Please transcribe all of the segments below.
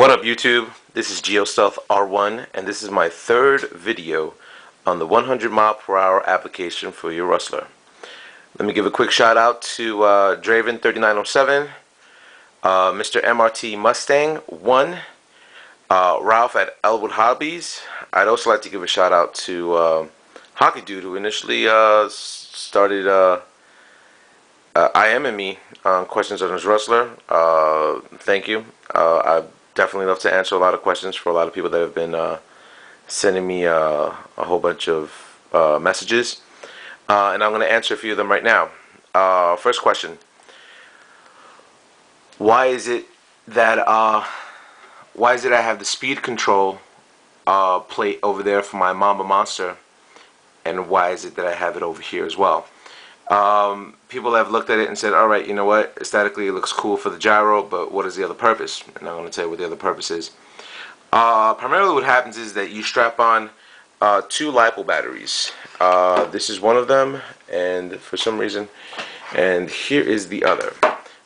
What up YouTube? This is GeoStealth R1 and this is my third video on the 100 mile per hour application for your Rustler. Let me give a quick shout out to Draven3907, Mr. MRT Mustang 1, Ralph at Elwood Hobbies. I'd also like to give a shout out to Hockey Dude, who initially started IMing me on questions on his Rustler. Thank you. I definitely love to answer a lot of questions for a lot of people that have been sending me a whole bunch of messages, and I'm going to answer a few of them right now. First question: why is it that I have the speed control plate over there for my Mamba Monster, and why is it that I have it over here as well? People have looked at it and said, alright, you know what, aesthetically it looks cool for the gyro, but what is the other purpose? And I'm going to tell you what the other purpose is. Primarily what happens is that you strap on two LiPo batteries. This is one of them, and for some reason, and here is the other.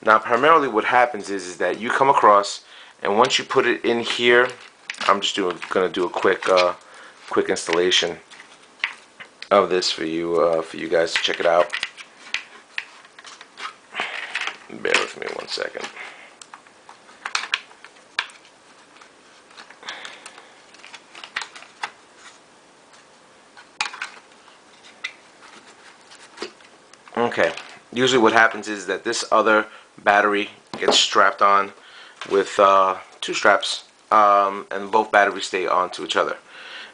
Now primarily what happens is that you come across, and once you put it in here, I'm just going to do a quick installation of this for you guys to check it out. Bear with me one second. Okay, usually what happens is that this other battery gets strapped on with two straps, and both batteries stay onto each other.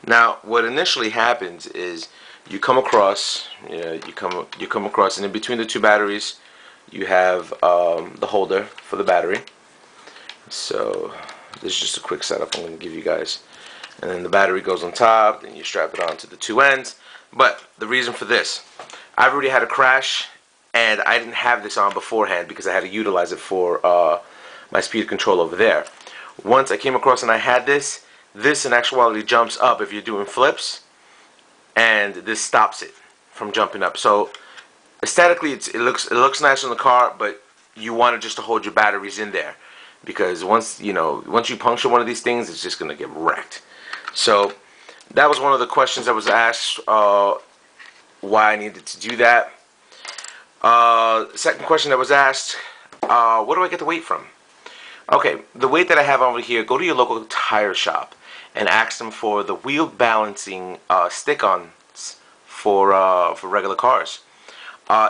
Now what initially happens is you come across, you come across, and in between the two batteries you have the holder for the battery. So this is just a quick setup I'm going to give you guys. And then the battery goes on top, then you strap it onto the two ends. But the reason for this, I've already had a crash, and I didn't have this on beforehand because I had to utilize it for my speed control over there. Once I came across and I had this in actuality jumps up if you're doing flips, and this stops it from jumping up. So aesthetically it looks nice on the car, but you want it just to hold your batteries in there, because once you puncture one of these things, it's just gonna get wrecked. So that was one of the questions that was asked, why I needed to do that. Second question that was asked, where do I get the weight from? Okay, the weight that I have over here, go to your local tire shop and ask them for the wheel balancing stick-ons for regular cars.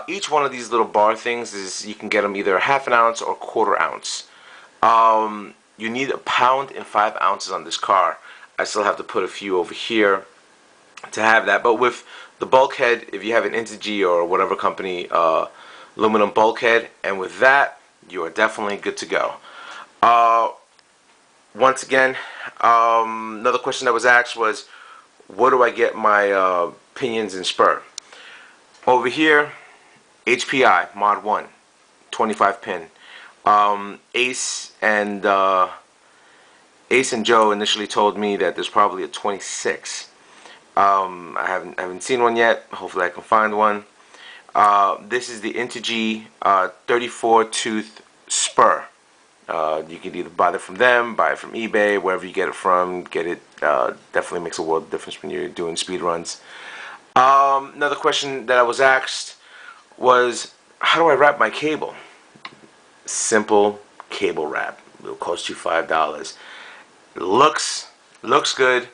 Each one of these little bar things you can get them either a half an ounce or quarter ounce. You need 1 pound and 5 ounces on this car. I still have to put a few over here to have that, but with the bulkhead, if you have an Integy or whatever company aluminum bulkhead, and with that you are definitely good to go. Once again, another question that was asked was, where do I get my pinions and spur? Over here, HPI Mod 1 25 pin. Ace and Joe initially told me that there's probably a 26. I haven't seen one yet. Hopefully I can find one. This is the Integy 34 tooth spur. You can either buy it from them, buy it from eBay, wherever you get it from. Get it. Definitely makes a world of difference when you're doing speed runs. Another question that I was asked was, how do I wrap my cable? Simple cable wrap. It'll cost you $5. Looks good.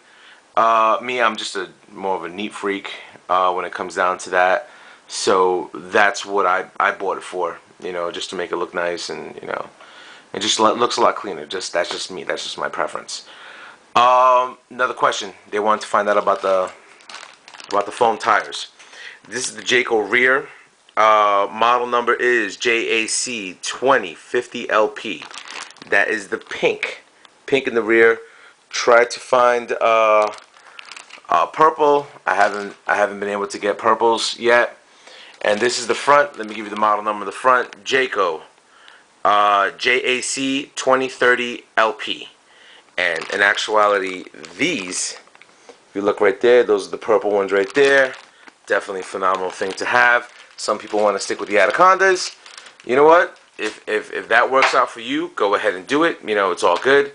Me, I'm just more of a neat freak when it comes down to that. So that's what I bought it for. Just to make it look nice, and it just looks a lot cleaner. That's just me. That's just my preference. Another question. They wanted to find out about the foam tires. This is the Jaco rear. Model number is JAC 2050LP. That is the pink in the rear. Try to find purple. I haven't been able to get purples yet. And this is the front. Let me give you the model number of the front. Jaco JAC 2030LP. And in actuality, these, if you look right there, those are the purple ones right there. Definitely a phenomenal thing to have. Some people want to stick with the Anacondas. You know what? If that works out for you, go ahead and do it. It's all good.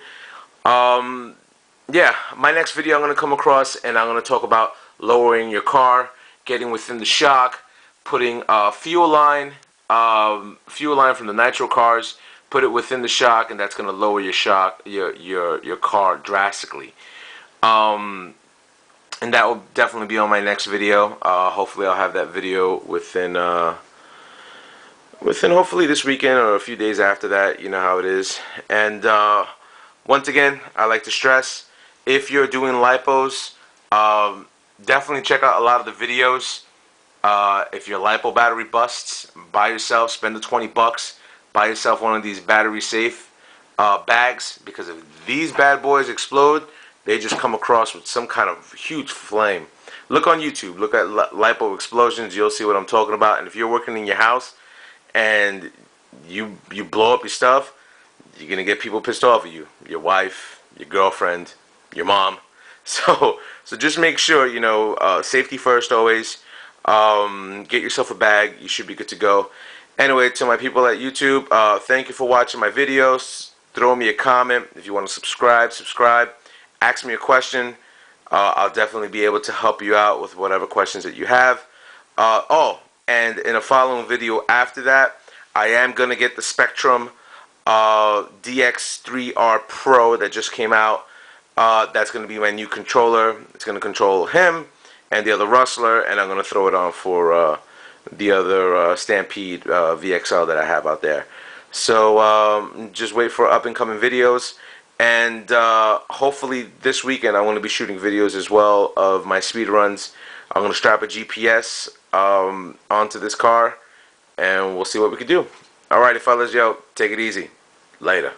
Yeah, my next video I'm going to come across and I'm going to talk about lowering your car, getting within the shock, putting fuel line from the nitro cars, put it within the shock, and that's going to lower your shock, your car drastically. And that will definitely be on my next video. Hopefully I'll have that video within hopefully this weekend or a few days after that. You know how it is. And once again, I like to stress, if you're doing lipos, definitely check out a lot of the videos. If your lipo battery busts, buy yourself, spend the 20 bucks, buy yourself one of these battery safe bags, because if these bad boys explode, they just come across with some kind of huge flame. Look on YouTube, look at lipo explosions, you'll see what I'm talking about. And if you're working in your house and you blow up your stuff, you're gonna get people pissed off at you, your wife, your girlfriend, your mom. So just make sure, you know, safety first always. Get yourself a bag, you should be good to go. Anyway, to my people at YouTube, thank you for watching my videos. Throw me a comment. If you want to subscribe. Ask me a question. I'll definitely be able to help you out with whatever questions that you have. And in a following video after that, I am going to get the Spectrum DX3R Pro that just came out. That's going to be my new controller. It's going to control him and the other Rustler, and I'm going to throw it on for the other Stampede VXL that I have out there. So just wait for up and coming videos. And hopefully this weekend I'm going to be shooting videos as well of my speed runs. I'm going to strap a GPS onto this car, and we'll see what we can do. Alrighty fellas, yo, take it easy. Later.